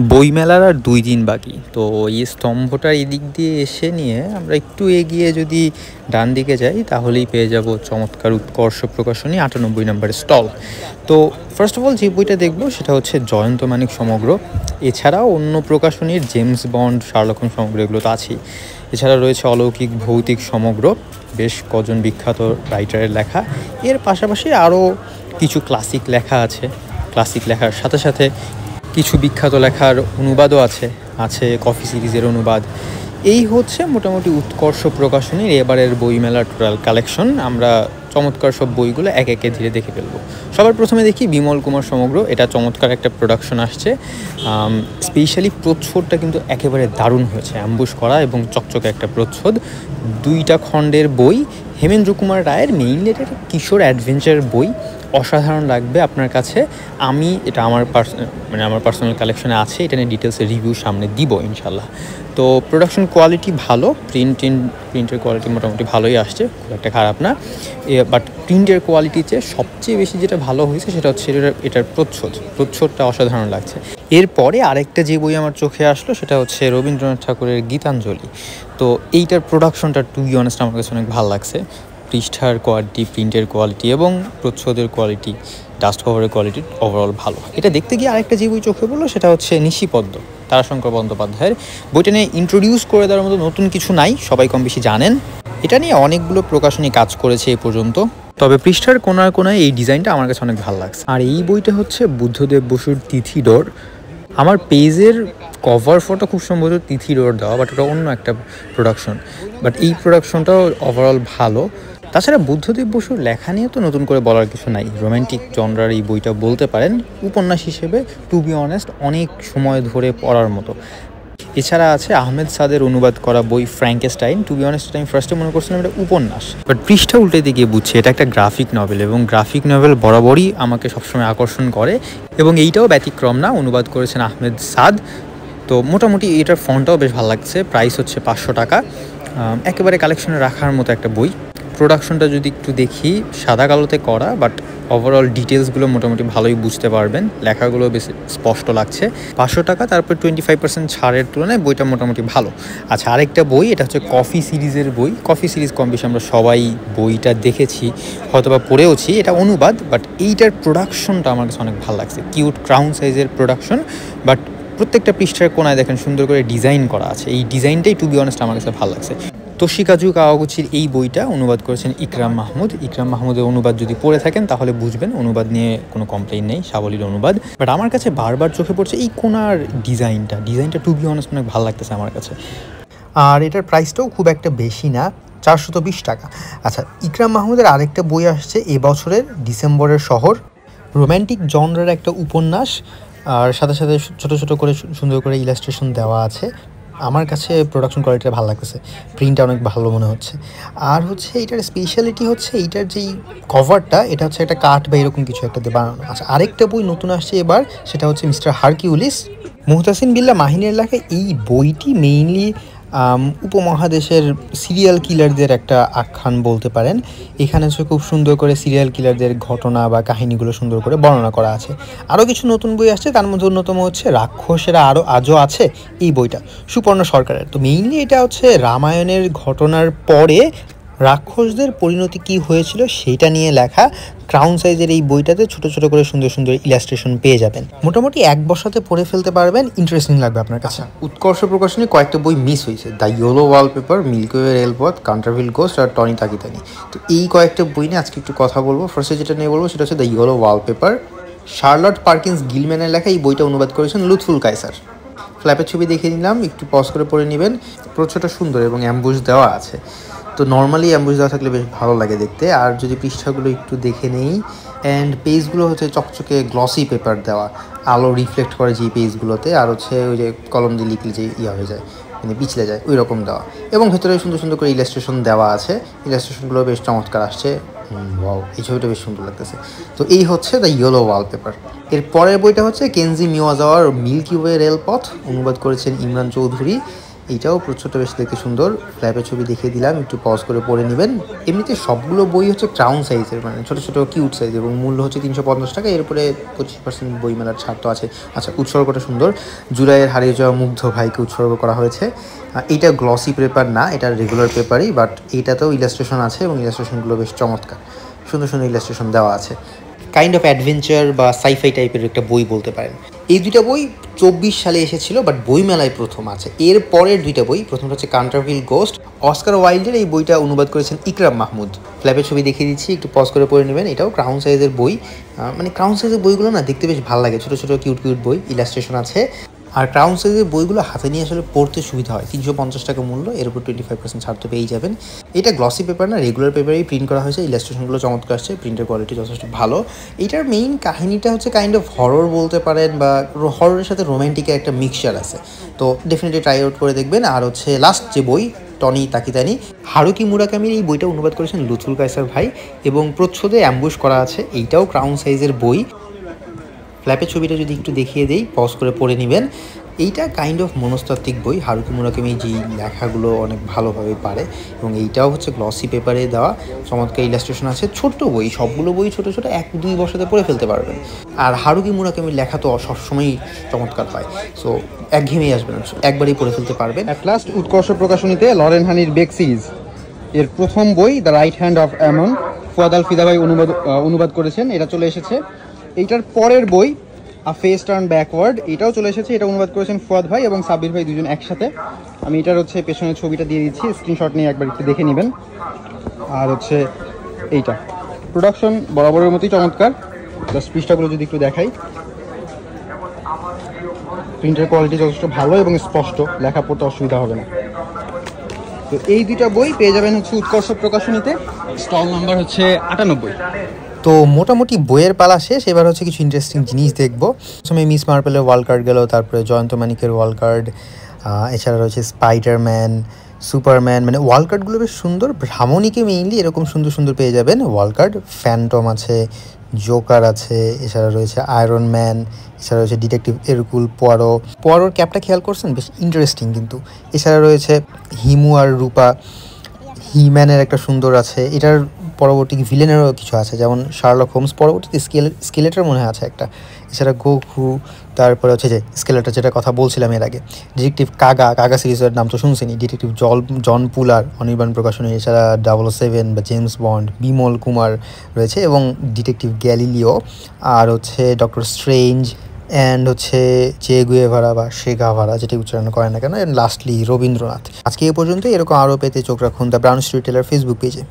বইমেলার আর ২ দিন বাকি। তো এই স্তম্ভটার এদিক দিয়ে এসে নিয়ে আমরা একটু এগিয়ে যদি ডান দিকে যাই তাহলেই পেয়ে যাব চমৎকার উৎকর্ষ প্রকাশনী ৯৮ নম্বরের স্টল। তো ফার্স্ট অফ অল যে বইটা দেখব সেটা হচ্ছে জয়ন্ত মানিক সমগ্র। এছাড়াও অন্য প্রকাশনীর জেমস বন্ড, শার্লক হোমস সমগ্র এগুলো তো আছেই। এছাড়া রয়েছে অলৌকিক ভৌতিক সমগ্র, বেশ কজন বিখ্যাত রাইটারের লেখা। এর পাশাপাশি আরও কিছু ক্লাসিক লেখা আছে। ক্লাসিক লেখার সাথে সাথে কিছু বিখ্যাত লেখার অনুবাদও আছে কফি সিরিজের অনুবাদ। এই হচ্ছে মোটামুটি উৎকর্ষ প্রকাশনীর এবারের বইমেলার টোটাল কালেকশন। আমরা চমৎকার সব বইগুলো এক একে ধীরে দেখে ফেলবো। সবার প্রথমে দেখি বিমল কুমার সমগ্র। এটা চমৎকার একটা প্রোডাকশন আসছে। স্পেশালি প্রচ্ছদটা কিন্তু একেবারে দারুণ হয়েছে, অ্যাম্বুশ করা এবং চকচকে একটা প্রচ্ছদ। 2টা খণ্ডের বই। হেমেন্দ্র কুমার রায়ের মেইনলি এটা একটা কিশোর অ্যাডভেঞ্চার বই। অসাধারণ লাগবে আপনার কাছে। আমি এটা আমার পার্সোনাল কালেকশনে আছে। এটা নিয়ে ডিটেলসের রিভিউ সামনে দিব ইনশাল্লাহ। তো প্রোডাকশন কোয়ালিটি ভালো, প্রিন্টের কোয়ালিটি মোটামুটি ভালোই আসছে, খুব একটা খারাপ না। বাট প্রিন্টের কোয়ালিটিতে সবচেয়ে বেশি যেটা ভালো হয়েছে সেটা হচ্ছে এটার প্রচ্ছদটা অসাধারণ লাগছে। এরপরে আরেকটা যে বই আমার চোখে আসলো সেটা হচ্ছে রবীন্দ্রনাথ ঠাকুরের গীতাঞ্জলি। তো এইটার প্রোডাকশনটা টু বি অনেস্ট আমার কাছে অনেক ভালো লাগছে। পৃষ্ঠার কোয়ালিটি, প্রিন্টের কোয়ালিটি এবং প্রচ্ছদের কোয়ালিটি, ডাস্ট কভারের কোয়ালিটি ওভারঅল ভালো। এটা দেখতে গিয়ে আরেকটা যে বই চোখে পড়লো সেটা হচ্ছে নিশিপদ্ম, তারাশঙ্কর বন্দ্যোপাধ্যায়ের। বইটা নিয়ে ইন্ট্রোডিউস করে দেওয়ার মতো নতুন কিছু নাই, সবাই কম বেশি জানেন। এটা নিয়ে অনেকগুলো প্রকাশনী কাজ করেছে এ পর্যন্ত, তবে পৃষ্ঠার কোনায় কোনায় এই ডিজাইনটা আমার কাছে অনেক ভালো লাগছে। আর এই বইটা হচ্ছে বুদ্ধদেব বসুর তিথিডোর। আমার পেজের কভার ফটো খুব সম্ভবত তিথিডোর দেওয়া, বাট ওটা অন্য একটা প্রোডাকশন। বাট এই প্রোডাকশনটাও ওভারঅল ভালো। তাছাড়া বুদ্ধদেব বসুর লেখা নিয়ে তো নতুন করে বলার কিছু নাই। রোম্যান্টিক জনরার এই বইটা বলতে পারেন উপন্যাস হিসেবে টু বি অনেস্ট অনেক সময় ধরে পড়ার মতো। এছাড়া আছে আহমেদ সাদের অনুবাদ করা বই ফ্র্যাঙ্কেস্টাইন। টু বি অনেস্ট আমি ফার্স্টে মনে করছিলাম এটা উপন্যাস, বাট পৃষ্ঠা উল্টে গিয়ে বুঝছি এটা একটা গ্রাফিক নভেল, এবং গ্রাফিক নভেল বরাবরই আমাকে সবসময় আকর্ষণ করে, এবং এইটাও ব্যতিক্রম না। অনুবাদ করেছেন আহমেদ সাদ। তো মোটামুটি এটার ফন্টটাও বেশ ভালো লাগছে। প্রাইস হচ্ছে 500 টাকা। একেবারে কালেকশনে রাখার মতো একটা বই। প্রোডাকশনটা যদি একটু দেখি, সাদা কালোতে করা, বাট ওভারঅল ডিটেলসগুলো মোটামুটি ভালোই বুঝতে পারবেন। লেখাগুলো বেশ স্পষ্ট লাগছে। 500 টাকা, তারপর 25% ছাড়ের তুলনায় বইটা মোটামুটি ভালো। আচ্ছা, আরেকটা বই, এটা হচ্ছে কফি সিরিজের বই। কফি সিরিজ কম বেশি আমরা সবাই বইটা দেখেছি, হয়তোবা পড়েওছি। এটা অনুবাদ, বাট এইটার প্রোডাকশনটা আমার কাছে অনেক ভালো লাগছে। কিউট ক্রাউন সাইজের প্রোডাকশন, বাট প্রত্যেকটা পৃষ্ঠার কোনায় দেখেন সুন্দর করে ডিজাইন করা আছে। এই ডিজাইনটাই টু বি অনেস্ট আমার কাছে ভালো লাগছে। তোশিকাজু কাওয়াগুচির এই বইটা অনুবাদ করেছেন ইকরাম মাহমুদ। ইকরাম মাহমুদের অনুবাদ যদি পড়ে থাকেন তাহলে বুঝবেন, অনুবাদ নিয়ে কোনো কমপ্লেইন নেই, সাবলীল অনুবাদ। বাট আমার কাছে বারবার চোখে পড়ছে এই কোনার ডিজাইনটা টু বি অনেস্ট অনেক ভালো লাগতেছে আমার কাছে। আর এটার প্রাইসটাও খুব একটা বেশি না, 420 টাকা। আচ্ছা, ইকরাম মাহমুদের আরেকটা বই আসছে এবছরের ডিসেম্বরের শহর। রোম্যান্টিক জনরার একটা উপন্যাস, আর সাথে সাথে ছোটো ছোটো করে সুন্দর করে ইলাস্ট্রেশন দেওয়া আছে। আমার কাছে প্রোডাকশন কোয়ালিটিটা ভালো লাগতেছে, প্রিন্টটা অনেক ভালো মনে হচ্ছে। আর হচ্ছে এটার স্পেশালিটি হচ্ছে এইটার যেই কভারটা, এটা হচ্ছে একটা কাঠ বা এরকম কিছু একটা দিয়ে বানানো। আচ্ছা, আরেকটা বই নতুন আসছে এবার, সেটা হচ্ছে মিস্টার হারকিউলিস। মুহতাসিন বিল্লাহ মাহিনের লেখা এই বইটি মেইনলি উপমহাদেশের সিরিয়াল কিলারদের একটা আখ্যান বলতে পারেন। এখানে হচ্ছে খুব সুন্দর করে সিরিয়াল কিলারদের ঘটনা বা কাহিনীগুলো সুন্দর করে বর্ণনা করা আছে। আরও কিছু নতুন বই আসছে, তার মধ্যে অন্যতম হচ্ছে রাক্ষসেরা আজও আছে, এই বইটা সুপর্ণ সরকারের। তো মেইনলি এটা হচ্ছে রামায়ণের ঘটনার পরে রাক্ষসদের পরিণতি কী হয়েছিল সেইটা নিয়ে লেখা। ক্রাউন সাইজের এই বইটাতে ছোট ছোট করে সুন্দর সুন্দর ইলাস্ট্রেশন পেয়ে যাবেন। মোটামুটি এক বসাতে পড়ে ফেলতে পারবেন, ইন্টারেস্টিং লাগবে আপনার কাছে। উৎকর্ষ প্রকাশনী কয়েকটা বই মিস হয়েছে, দ্য ইয়েলো ওয়ালপেপার, মিল্কিওয়ে রেলপথ, কান্টারভিল গোস্ট আর টনি তাকিতানি। তো এই কয়েকটা বই নিয়ে আজকে একটু কথা বলবো। ফার্স্টে যেটা নিয়ে বলবো সেটা হচ্ছে the yellow wallpaper. Charlotte Perkins গিলম্যানের লেখা এই বইটা অনুবাদ করেছেন লুৎফুল কায়সার। ফ্ল্যাপের ছবি দেখে নিলাম, একটু পজ করে পড়ে নেবেন। প্রচ্ছদটা সুন্দর এবং অ্যাম্বুশ দেওয়া আছে। তো নর্মালি অ্যাম্বুশ দেওয়া থাকলে বেশ ভালো লাগে দেখতে। আর যদি পৃষ্ঠাগুলো একটু দেখে নেই, অ্যান্ড পেজগুলো হচ্ছে চকচকে গ্লসি পেপার দেওয়া, আলো রিফ্লেক্ট করে যে পেজগুলোতে। আর হচ্ছে ওই যে কলম দিয়ে লিখলে যে হয়ে যায়, মানে পিছলে যায়, ওই রকম দেওয়া। এবং ভেতরে সুন্দর সুন্দর করে ইলাস্ট্রেশন দেওয়া আছে। ইলাস্ট্রেশনগুলো বেশ চমৎকার আসছে। ওয়াও, এই ছবিটা বেশ সুন্দর লাগতেছে। তো এই হচ্ছে দ্য ইয়েলো ওয়ালপেপার। এর পরের বইটা হচ্ছে কেনজি মিওয়াজাওয়ার মিল্কি ওয়ে রেলপথ। অনুবাদ করেছেন ইমরান চৌধুরী। এইটাও প্রচ্ছদটা বেশ দেখতে সুন্দর। ফ্ল্যাপের ছবি দেখিয়ে দিলাম, একটু পজ করে পড়ে নেবেন। এমনিতে সবগুলো বই হচ্ছে ক্রাউন সাইজের, মানে ছোটো ছোটো কিউট সাইজ, এবং মূল্য হচ্ছে 350 টাকা। এরপরে 25% বইমেলার ছাড় তো আছে। আচ্ছা, উৎসর্গটা সুন্দর, জুলাইয়ের হারিয়ে যাওয়া মুগ্ধ ভাইকে উৎসর্গ করা হয়েছে। এইটা গ্লসি পেপার না, এটা রেগুলার পেপারই, বাট এইটাতেও ইলাস্ট্রেশন আছে এবং ইলাস্ট্রেশনগুলো বেশ চমৎকার, সুন্দর সুন্দর ইলাস্ট্রেশন দেওয়া আছে। কাইন্ড অফ অ্যাডভেঞ্চার বা সাইফাই টাইপের একটা বই বলতে পারেন। এই দুইটা বই 24 সালে এসেছিল, বাট বইমেলায় প্রথম আছে। এর পরের দুইটা বই, প্রথমটা হচ্ছে কান্টারভিল গোস্ট, অস্কার ওয়াইল্ডের এই বইটা অনুবাদ করেছেন ইকরাম মাহমুদ। ফ্ল্যাপের ছবি দেখিয়ে দিচ্ছি, একটু পজ করে পড়ে নেবেন। এটাও ক্রাউন সাইজের বই, মানে ক্রাউন সাইজের বইগুলো না দেখতে বেশ ভালো লাগে, ছোটো ছোটো কিউট কিউট বই, ইলাস্ট্রেশন আছে। আর ক্রাউন সাইজের বইগুলো হাতে নিয়ে আসলে পড়তে সুবিধা হয়। 350 টাকা মূল্য, এর উপর 25% ছাড় তো পেয়েই যাবেন। এটা গ্লসি পেপার না, রেগুলার পেপারেই প্রিন্ট করা হয়েছে। ইলাস্ট্রেশনগুলো চমৎকার আসছে, প্রিন্টের কোয়ালিটি যথেষ্ট ভালো। এইটার মেইন কাহিনীটা হচ্ছে কাইন্ড অফ হরর বলতে পারেন, বা হররের সাথে রোম্যান্টিকের একটা মিক্সচার আছে। তো ডেফিনেটলি ট্রাই আউট করে দেখবেন। আর হচ্ছে লাস্ট যে বই, টনি তাকিতানি, হারুকি মুরাকামির এই বইটা অনুবাদ করেছেন লুথুল কায়সার ভাই, এবং প্রচ্ছদে অ্যাম্বুশ করা আছে। এইটাও ক্রাউন সাইজের বই। ফ্ল্যাপের ছবিটা যদি একটু দেখিয়ে দেই, পজ করে পড়ে নেবেন। এইটা কাইন্ড অফ মনস্তাত্ত্বিক বই, হারুকি মুরাকামি যেই লেখাগুলো অনেক ভালোভাবে পারে, এবং এইটাও হচ্ছে গ্লসি পেপারে দেওয়া, চমৎকার ইলাস্ট্রেশন আছে। ছোট্ট বই, সবগুলো বই ছোটো ছোটো, 1-2 বছরে পড়ে ফেলতে পারবেন। আর হারুকি মুরাকামির লেখা তো সবসময়ই চমৎকার হয়, সো একঘেয়েমেই আসবেন, একবারই পড়ে ফেলতে পারবেন। অ্যাট লাস্ট উৎকর্ষ প্রকাশনীতে লরেন হানির বেক সিরিজ এর প্রথম বই the right hand of Amun, Fuad Al Fida ভাই অনুবাদ করেছেন, এটা চলে এসেছে। এইটার পরের বই আ ফেস টার্ন ব্যাকওয়ার্ড, এটাও চলে এসেছে। এটা অনুবাদ করেছেন ফুয়াদ ভাই এবং সাব্বির ভাই, দুজন একসাথে। আমি এটার হচ্ছে পেছনের ছবিটা দিয়ে দিচ্ছি, স্ক্রিনশট নিয়ে একবার একটু দেখে নেবেন। আর হচ্ছে এইটা প্রোডাকশন বরাবরের মতোই চমৎকার। জাস্ট পৃষ্ঠাগুলো যদি একটু দেখাই, প্রিন্টের কোয়ালিটি যথেষ্ট ভালো এবং স্পষ্ট, লেখা পড়তে অসুবিধা হবে না। তো এই দুইটা বই পেয়ে যাবেন হচ্ছে উৎকর্ষ প্রকাশনীতে, স্টল নাম্বার হচ্ছে 98। তো মোটামুটি বইয়ের পালা শেষ, এবার হচ্ছে কিছু ইন্টারেস্টিং জিনিস দেখবো। প্রথমে মিস মার্পেলের ওয়াল কার্ড গেল, তারপরে জয়ন্ত মানিকের ওয়াল কার্ড, এছাড়া রয়েছে স্পাইডারম্যান, সুপারম্যান, মানে ওয়াল কার্ডগুলো বেশ সুন্দর। ভ্রামণীকে মেইনলি এরকম সুন্দর সুন্দর পেয়ে যাবেন ওয়াল কার্ড। ফ্যান্টম আছে, জোকার আছে, এছাড়া রয়েছে আয়রন ম্যান, এছাড়া রয়েছে ডিটেকটিভ এরকুল পোয়ারোর ক্যাপটা খেয়াল করছেন, বেশ ইন্টারেস্টিং কিন্তু। এছাড়া রয়েছে হিমু আর রূপা, হিম্যানের একটা সুন্দর আছে। এটার পরবর্তী ভিলেনেরও কিছু আছে, যেমন শার্লক হোমস, পরবর্তীতে স্কেলেটার মনে হয় আছে একটা। এছাড়া গোকু, তারপরে হচ্ছে যে স্কেলেটার, যেটা কথা বলছিলাম এর আগে। ডিটেকটিভ কাগা সিরিজের নাম তো শুনছেনি। ডিটেকটিভ জন পুলার, অনির্বাণ প্রকাশনী। এছাড়া 007 বা জেমস বন্ড, বিমল কুমার রয়েছে, এবং ডিটেকটিভ গ্যালিলিও, আর হচ্ছে ডক্টর স্ট্রেঞ্জ, অ্যান্ড হচ্ছে চে গুয়েভারা বা শেগাভারা, যেটি উচ্চারণ করেন না কেন, অ্যান্ড লাস্টলি রবীন্দ্রনাথ। আজকে এ পর্যন্ত। এরকম আরও পেতে চোখ রাখুন the Brown Street Teller Facebook পেজে।